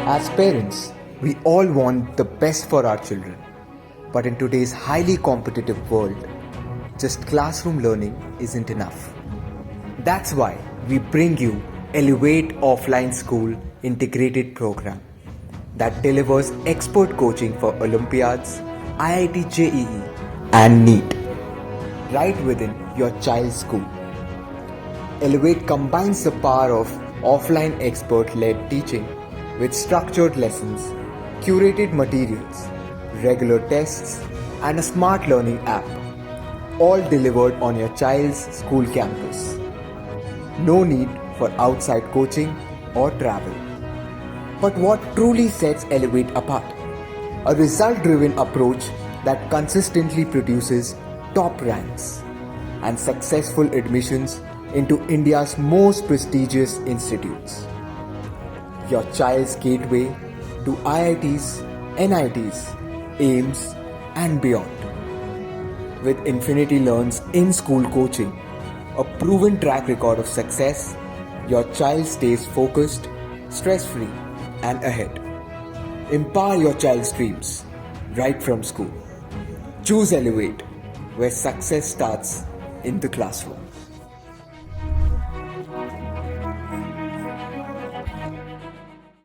As parents, we all want the best for our children. But in today's highly competitive world, just classroom learning isn't enough. That's why we bring you Elevate Offline School Integrated Program that delivers expert coaching for Olympiads, IIT-JEE and NEET right within your child's school. Elevate combines the power of offline expert-led teaching with structured lessons, curated materials, regular tests, and a smart learning app, all delivered on your child's school campus. No need for outside coaching or travel. But what truly sets Elevate apart? A result-driven approach that consistently produces top ranks and successful admissions into India's most prestigious institutes. Your child's gateway to IITs, NITs, AIIMS and beyond. With Infinity Learn's in-school coaching, a proven track record of success, your child stays focused, stress-free and ahead. Empower your child's dreams right from school. Choose Elevate, where success starts in the classroom.